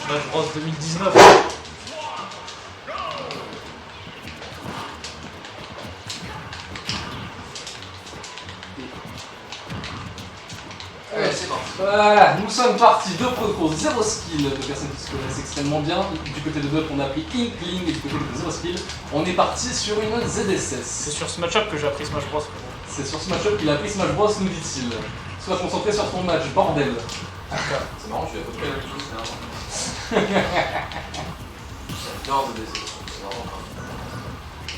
Smash Bros 2019. Ouais, c'est bon. Voilà, nous sommes partis de Procro, 0 skill, de personnes qui se connaissent extrêmement bien. Du côté de Dop, on a pris Inkling, et du côté de 0 skill, on est parti sur une ZSS. C'est sur ce match-up que j'ai appris Smash Bros. C'est sur ce match-up qu'il a pris Smash Bros, nous dit-il. Sois concentré sur ton match, bordel. C'est marrant, je suis à peu près la même chose, c'est marrant. J'adore ZDSS, c'est vraiment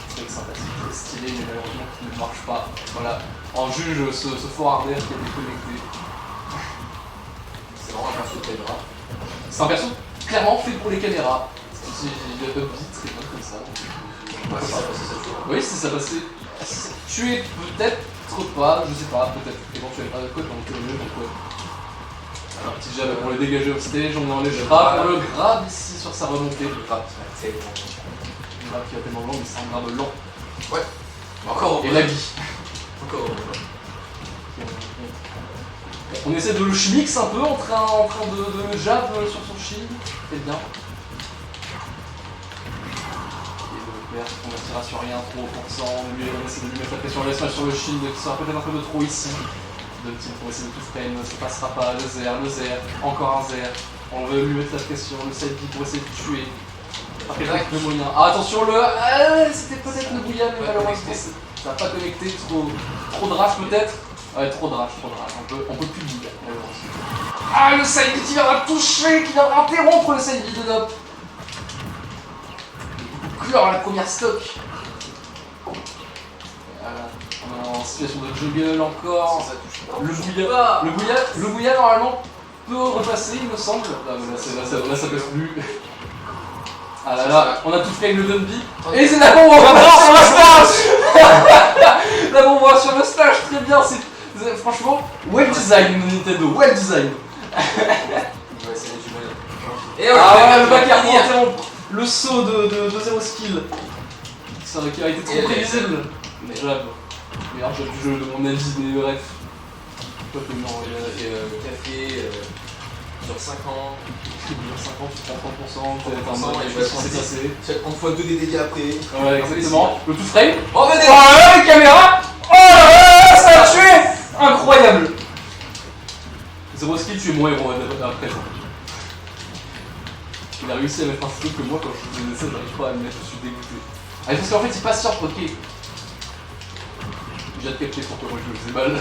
C'est sympathique, c'est stylé, mais malheureusement qui ne marche pas. Voilà, en juge ce fort hardware qui a été connecté. c'est vraiment un perso de caméra. C'est un perso clairement fait pour les caméras. Il a upbeat, très bien comme ça. Ouais, ça passé ça joue. Oui, si ça passait. Tuer peut-être pas, je sais pas, peut-être éventuellement pas de code dans le mieux, donc ouais. Un petit jab pour le dégager au stage, on enlève le grab, on le grab ici sur sa remontée. Le grab, c'est tellement long. Le grab qui va tellement long, mais c'est un grab lent. Ouais. Encore au Et laggy. Encore au On essaie de le schmix un peu en train de le jab sur son shield. C'est bien. On ne sur rien trop au pourcent, on essaie de lui mettre la pression, on laisse mal sur le shield qui sera peut-être un peu de trop ici. De team pour essayer de tout frame, ça passera pas, le Zer, encore un Zer. On veut lui mettre la pression, le side B pour essayer de tuer. Par quelques de moyens. Ah attention le. C'était peut-être le bouillard, mais malheureusement ça n'a pas connecté, trop de rage peut-être. Ouais, trop de rage. On peut plus le bouillard, malheureusement. Ah le side B qui viendra toucher, qui viendra interrompre le side B de Dop. Clore la première stock. Voilà. On est en situation de juggle encore. Le bouillard normalement peut repasser, il me semble. Là ça passe plus. Ah là, on a tout fait avec le Dumby. Et c'est la bombe sur le stage. La bombe sur le stage, très bien. C'est franchement well design Nintendo, well design. Et ah ouais, le back air pour interrompre le saut de 0 skill. Ça qui a été trop prévisible. Mais jab. Meilleur jab du jeu de mon avis, mais bref. Pas que non, café sur 5 ans. Sur 5 ans, tu prends 30%, c'est passé. Tu vas prendre x2 des dégâts après. Ouais, exactement. Le tout frame. Oh, venez! Oh, la caméra! Oh là là, ça a tué! Incroyable! 0 skill, tu es mon héros après ça. Il a réussi à mettre un truc que moi, quand je faisais ça, j'arrive pas à le mettre, je suis dégoûté. Ah, parce qu'en fait, il passe sur ok. J'ai hâte de capter pour que moi je le faisais mal.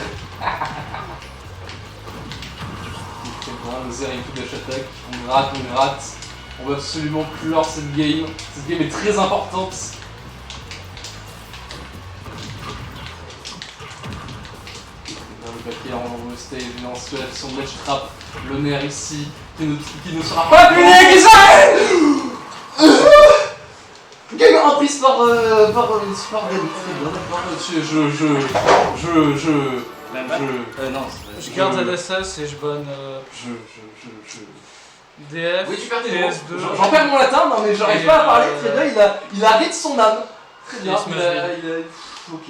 Le Zer il tout dash attack, on gratte. On va absolument clore cette game. Cette game est très importante. Le papier en le stage, il lance son ledge trap, le nerf ici, qui ne sera pas puni, qui s'arrête. Game reprise par David. Je garde ZSS et je bonne DF, Oui, tu perds tes PS2. J'en perds mon latin, non mais j'arrive pas à parler très bien, il a ri de son âme. Très bien, ok.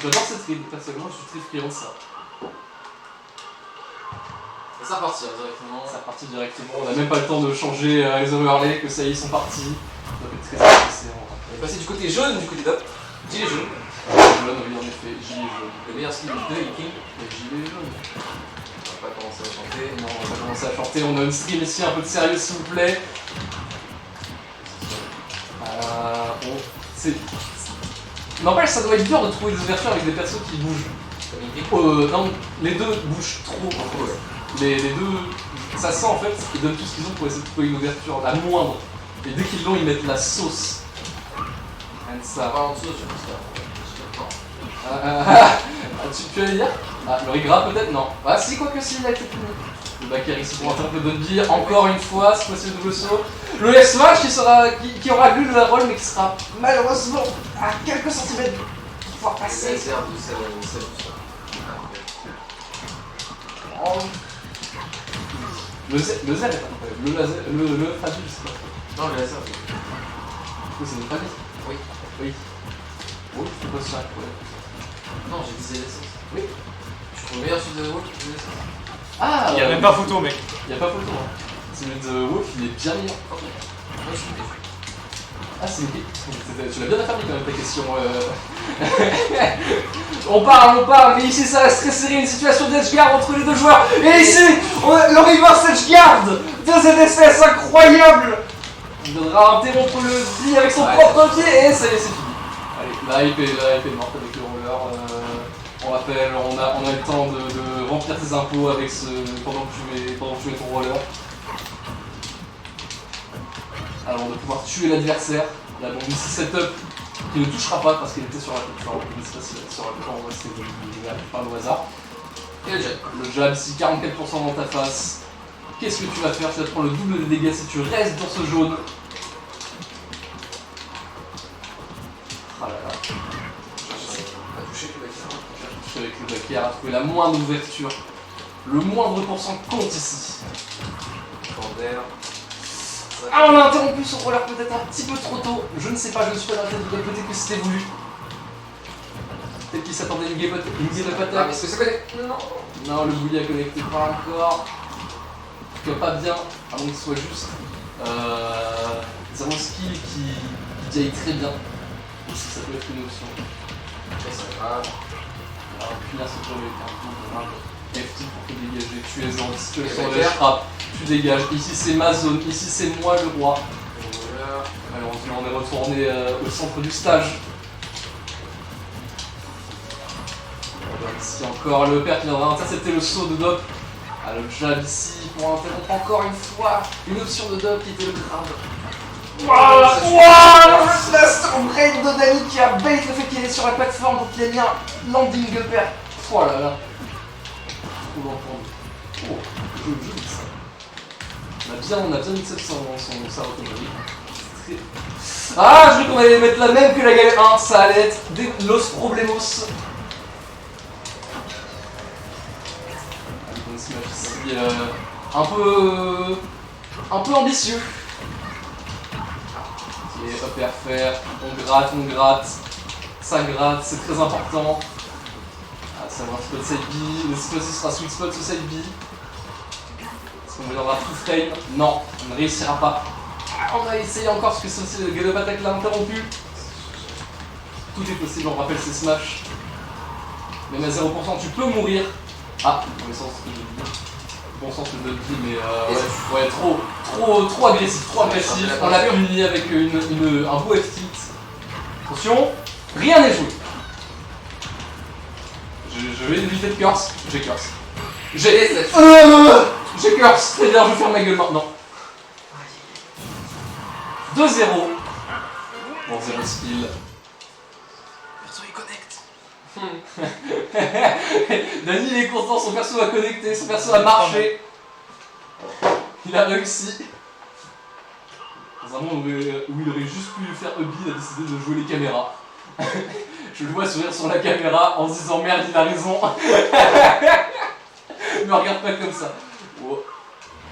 J'adore cette ride, personnellement, je suis très friand de ça. Ça repartit directement. Ça repartit directement, on a même pas le temps de changer les overlays, que ça y est, ils sont partis. Ça va être très intéressant. On est passé du côté jaune, du côté d'Op. Gilet jaune. Jaune, oui, en effet, gilet jaune. Le meilleur skill de King. Gilet jaune. On va pas commencer à chanter. Non, on va commencer à chanter, on a une stream ici, un peu de sérieux s'il vous plaît. N'empêche, ça doit être dur de trouver des ouvertures avec des persos qui bougent. Non, les deux bougent trop. Les deux, ça sent en fait, ils donnent tout ce qu'ils ont pour essayer de trouver une ouverture, la moindre. Et dès qu'ils l'ont, ils mettent la sauce. Ça va en dessous, je pense. Tu allais dire le Rigra peut-être. Non. Ah si, quoique si, il a été puni. Le back air ici pour interrompre le Dundee, encore une fois, cette fois-ci le double saut. Le S-Match qui aura lu le rôle mais qui sera malheureusement à quelques centimètres de pouvoir passer. Le Z est incroyable, le Fabulous c'est pas. Non, le laser. C'est une famille. Oui. Oui, c'est pas ça, ouais. Non, j'ai dit ZSS. Oui. Tu trouves meilleur sur The Wall que ZSS? Ah Il y a même pas photo, mec. Il y a pas photo. Hein. Celui de Wolf, il est bien meilleur. Ah, c'est ok. Tu l'as bien affermi quand même ta question. on parle, mais ici ça reste très serré, une situation d'edgeguard entre les deux joueurs. Et ici, le reverse edgeguard de ZSS incroyable. Il devra interrompre le pli avec son propre pied et ça y est, c'est fini. Allez, la hype est morte avec le roller. On rappelle, on a le temps de remplir tes impôts avec pendant que tu mets ton roller. Avant de pouvoir tuer l'adversaire. Là, donc ici setup qui ne touchera pas parce qu'il était sur la plateforme. Je ne sais pas si sur la plateforme, c'était pas au hasard. Et le jet. Le jab ici, 44% dans ta face. Qu'est-ce que tu vas faire? Tu vas te prendre le double des dégâts si tu restes dans ce jaune. Ah là là. A touché le back. Je suis avec le backer à trouver la moindre ouverture. Le moindre pourcent compte ici. Candère. Ah, on a interrompu son roller peut-être un petit peu trop tôt. Je ne sais pas, je ne suis pas dans la tête de peut-être que c'était voulu. Peut-être qu'il s'attendait à une game de Ah, patate. mais est-ce que ça connaît? Non. Non, le bouilli a connecté pas encore. En tout cas, pas bien, à moins que ce soit juste. Zero skill qui jaille très bien. Aussi, ça peut être une option. Ok, ça va. Alors, punir ce tour avec un coup de main. FT pour te dégager. Tu es en situation de Backer. frappe. Tu dégages. Ici, c'est ma zone. Ici, c'est moi le roi. Voilà. Malheureusement, on est retourné au centre du stage. Ici encore le père qui viendra intercepter le saut de Doc. Ah, le jab ici pour interrompre encore une fois une option de Doc qui était le grab. Waouh, la brain de Dani qui a bait le fait qu'il est sur la plateforme donc il a mis un landing de père. Oh là là. Trop lent pour nous. Oh, joli ça. On a bien mixé son autonomie. Ah, je crois qu'on allait mettre la même que la galère 1, ça allait être des Los Problemos. Donc ce match ici, un peu ambitieux. Ok, hop et à faire, on gratte, ça gratte, c'est très important. À savoir spot side B, le spot ce sera sweet spot ce side B. Est-ce qu'on viendra tout frame? Non, on ne réussira pas. Ah, on va essayer encore parce que le Gallop Attack l'a interrompu. Tout est possible, on rappelle c'est Smash. Même à 0%, tu peux mourir. Ah, dans le sens que je dis. Bon sens le de vie, mais ouais, trop agressif, On l'a puni avec un beau F-tilt. Attention, rien n'est joué. Je vais éviter de curse, j'ai curse. J'ai curse, c'est-à-dire je ferme ma gueule maintenant. 2-0. Bon, 0 skill. Perso il connecte. Dani il est content, son perso a connecté, son perso a marché. Il a réussi. Dans un monde où il aurait juste pu faire Hubby, il a décidé de jouer les caméras. Je le vois sourire sur la caméra en se disant merde il a raison. Me regarde pas comme ça. Oh.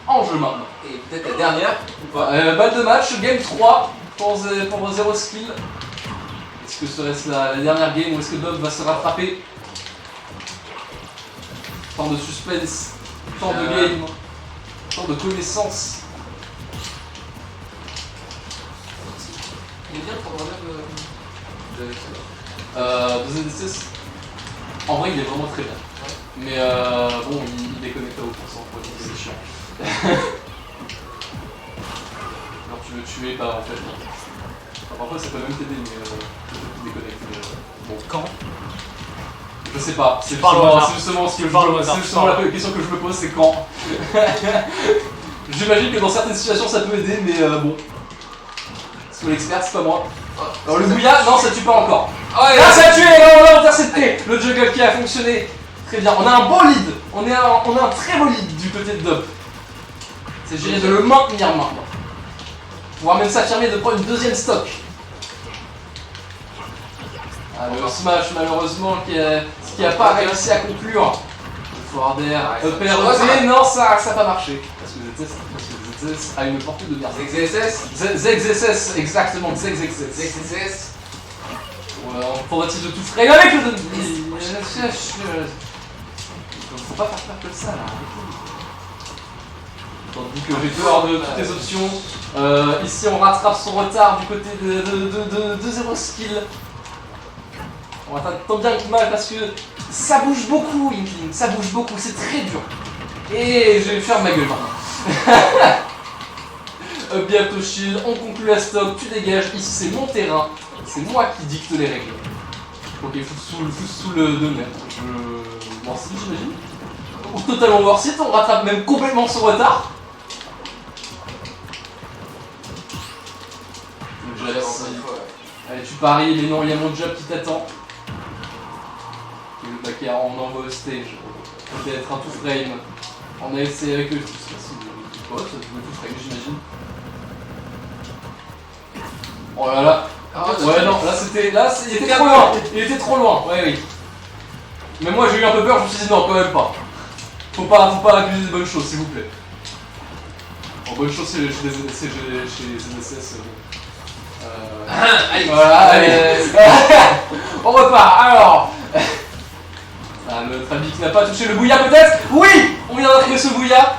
En jeu maintenant. Et peut-être la dernière ou pas? Balle de match, game 3 pour 0 skill. Est-ce que ce reste la dernière game ou est-ce que Doc va se rattraper? Temps de suspense, temps de game, temps de connaissance. Il est bien pour revenir de ZSS, en vrai il est vraiment très bien. Ouais. Mais bon, il déconnecte à haut pourcent, pour dire que c'est chiant. Alors tu veux tuer, bah en fait non. Enfin, parfois ça peut même t'aider, mais il déconnecte. Bon. Quand? Je sais pas, c'est justement ce que la question que je me pose, c'est quand. J'imagine que dans certaines situations ça peut aider, mais bon. Parce que l'expert c'est pas moi. Alors le bouillard, non ça tue pas encore. Ah, Là ça a tué, là on l'a intercepté. Le juggle qui a fonctionné très bien. On a un bon lead, on a un très beau lead du côté de Dob. C'est géré de le maintenir maintenant. Pouvoir même s'affirmer de prendre une deuxième stock. Ah, le smash malheureusement qui a pas réussi à conclure. Le forward air, EPR, non ça a pas marché. Parce que ZSS a une portée de merde. ZXSS, exactement, ZXSS. Tentative de tout frayer avec le... Faut pas faire peur que ça là. Tandis que j'ai peur de toutes les options. Ici on rattrape son retard du côté de 0 skill. On rattrape tant bien que mal parce que ça bouge beaucoup, Inkling, ça bouge beaucoup, c'est très dur. Et je vais faire ma gueule maintenant. Bientôt shield, on conclut la stop, tu dégages, ici c'est mon terrain, c'est moi qui dicte les règles. Ok, foot sous le 2 mètres. Worth it, j'imagine. Ou totalement worth it, on rattrape même complètement son retard. Donc J'avais j'avertis. encore une fois, ouais. Allez, tu paries, mais non, il y a mon job qui t'attend. Et le backer, on envoie au stage. Peut-être un tout frame. On a essayé avec le tout frame, j'imagine. Oh là là. Ouais, non, là c'était. Là, il était trop loin. Il était trop loin, ouais, oui. Mais moi j'ai eu un peu peur, je me suis dit non, quand même pas. Faut pas abuser des bonnes choses, s'il vous plaît. Bon, bonne chose, c'est chez ZSS. Allez, voilà, allez. On repart, alors. Ah, notre ami qui n'a pas touché le bouilla peut-être. Oui, on vient d'attraper ce bouilla.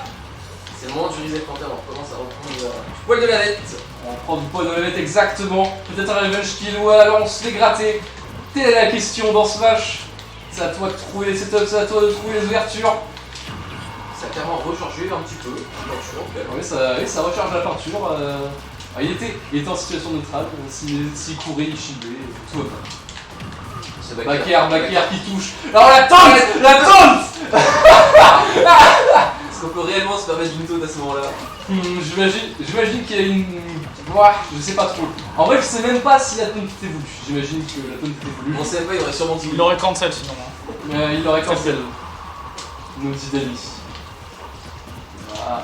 c'est le moment du reset planter, on recommence à reprendre du poil de la tête. On prend du poids de la bête exactement. Peut-être un revenge kill ou alors on se fait gratter. Telle est la question dans ce match. C'est à toi de trouver les setups, c'est à toi de trouver les ouvertures. Ça a clairement rechargé un petit peu, Oui, ça recharge la peinture. Il était en situation neutrale. S'il courait, il shieldait, tout va bien. Backer qui touche. Alors la taunt. Est-ce qu'on peut réellement se permettre d'une taunt à ce moment-là? J'imagine qu'il y a une... Ouah, je sais pas trop. En vrai, je sais même pas si la taunt était voulue. J'imagine que la taunt était voulue. On sait pas, il aurait sûrement dit. Il aurait cancel sinon. Il aurait cancel. Nous dit Dali. Voilà.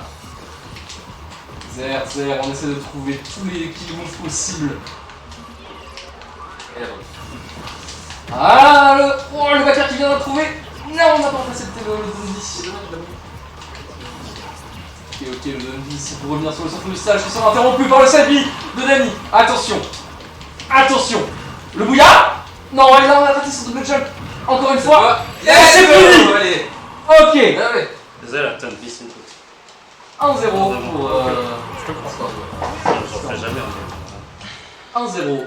Zer, on essaie de trouver tous les kills moves possibles. Et là, bon. Ah, le backer qui vient de trouver. Non, on n'a pas intercepté le Dundee. Ok, le Dundee, c'est pour revenir sur le centre du stage qui sera interrompu par le Sabi de Dani. Attention, le bouillard. Non, il a raté son double jump. Encore une fois. Et c'est fini. Allez. Ok. Ah ouais. Désolé, attends, bis une toute. 1-0 pour... Je te crois. J'en ferai jamais en fait. 1-0.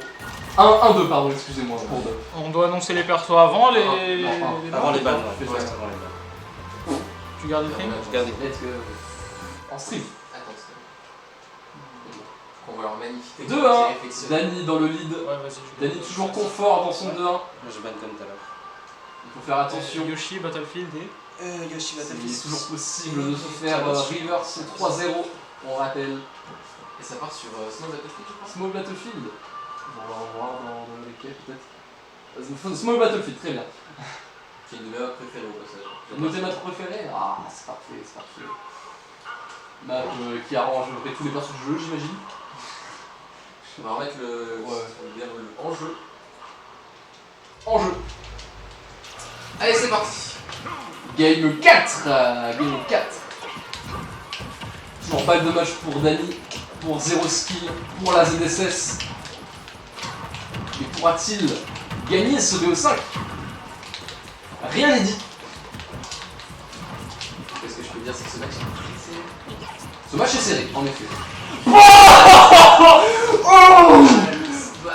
1-2, pardon, excusez-moi. On doit annoncer les persos avant les. Non, Avant les balles, Ouais. ouais. Avant les balles. Tu gardes les films Regardez. Let's go. En stream. Attends, on voit leur magnifique 2-1. Dani dans le lead. Ouais, vas-y. Dani toujours confort dans son 2-1. Je banne comme tout à l'heure. Il faut faire attention. Yoshi, Battlefield et. Yoshi Il est toujours possible de se faire reverse 3-0. On rappelle. Et ça part sur Snow Battlefield, je pense. Small Battlefield. On va voir dans lesquels peut-être. Small Battlefield, très bien. C'est une de mes maps préférées au passage. Notez ma préférée. Ah, c'est parfait, c'est parfait. Map qui arrange à peu près tous les persos du jeu, j'imagine. On va remettre le enjeu. Enjeu. Allez, c'est parti. Game 4. Game 4. Toujours pas de dommage pour Dani. Pour 0 skill. Pour la ZSS. Et pourra-t-il gagner ce BO5? Rien n'est dit. Ce que je peux dire, c'est que ce match est Ce match est serré, en effet. Oh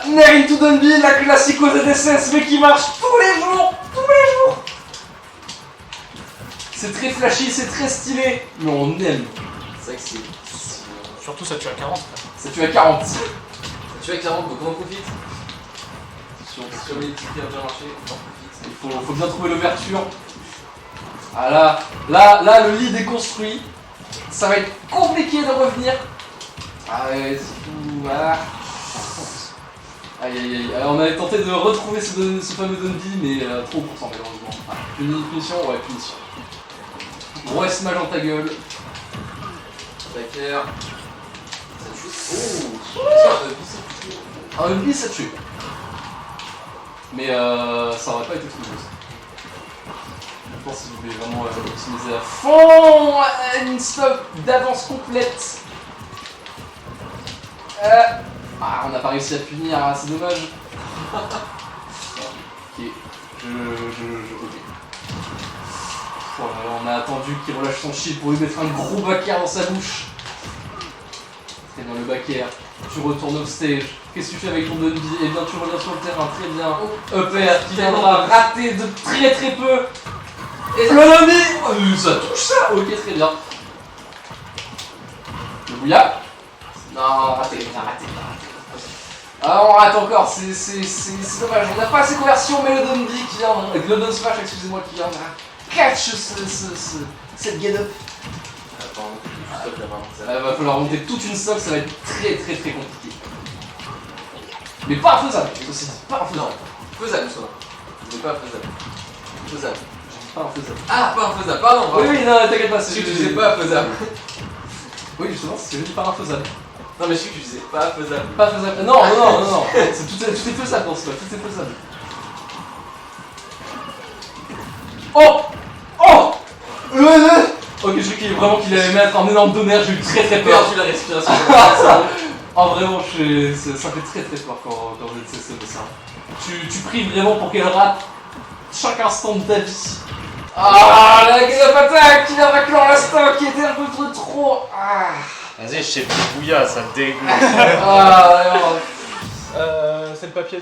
Narin to Dundee, la classico ZSS, mais qui marche tous les jours. C'est très flashy, c'est très stylé, mais on aime. C'est vrai que c'est. Surtout ça tue à 40. Ça tue à 40. Tu vois, 40, donc on en profite. Sur Sur les petits qui ont bien marché, on en profite. Il faut bien trouver l'ouverture. Ah là, le lead est construit. Ça va être compliqué de revenir. Ah ouais, c'est tout. Voilà. Aïe. Alors on avait tenté de retrouver ce fameux Dundee, mais trop pourcent malheureusement. Ah, punition, ouais, punition. Gros smash dans ta gueule. Backer. Ça tue. Oh. Un bis ça tue. Mais ça aurait pas été trop beau. Je pense que si vous voulez vraiment optimiser à fond, une stop d'avance complète. On n'a pas réussi à punir, hein, c'est dommage. Ok, ok. Voilà, on a attendu qu'il relâche son shield pour lui mettre un gros back air dans sa bouche. Très bien, le back air. Tu retournes off stage. Qu'est-ce que tu fais avec ton Dundee? Eh bien, tu reviens sur le terrain. Très bien. Up air qui viendra rater de très peu. Et le Dundee, ça touche ça. Ok, très bien. Le bouillard. Non, raté. Ah, on rate encore, c'est dommage, on n'a pas assez de conversion, mais le Dundee qui vient, avec le Dun Smash, excusez-moi, qui vient catch cette get up. Attends, stop là-bas. Il va falloir monter toute une stock, ça va être très compliqué. Mais pas infaisable, aussi, pas infaisable. Faisable, ça. C'est pas faisable. Faisable. Pas infaisable. Ah, pas infaisable, pardon. Oui, non, t'inquiète pas, Je disais pas faisable. Oui, justement, c'est ce que je dis, pas infaisable. Non, mais je sais que tu disais pas faisable. Pas faisable. Non. Tout est faisable pour ce match, tout est faisable. Oh. Ok, je crois vraiment qu'il allait mettre un énorme donner, j'ai eu très peur. Perdu la respiration. Oh, vraiment, ça fait très peur quand vous êtes CSE de ça. Tu pries vraiment pour qu'elle rate chaque instant de ta vie. Ah, la get-up attack qui vient raclure la stock qui était un peu trop. Ah. Vas-y, je sais plus bouilla, ça dégoûte. Ah, C'est le papier.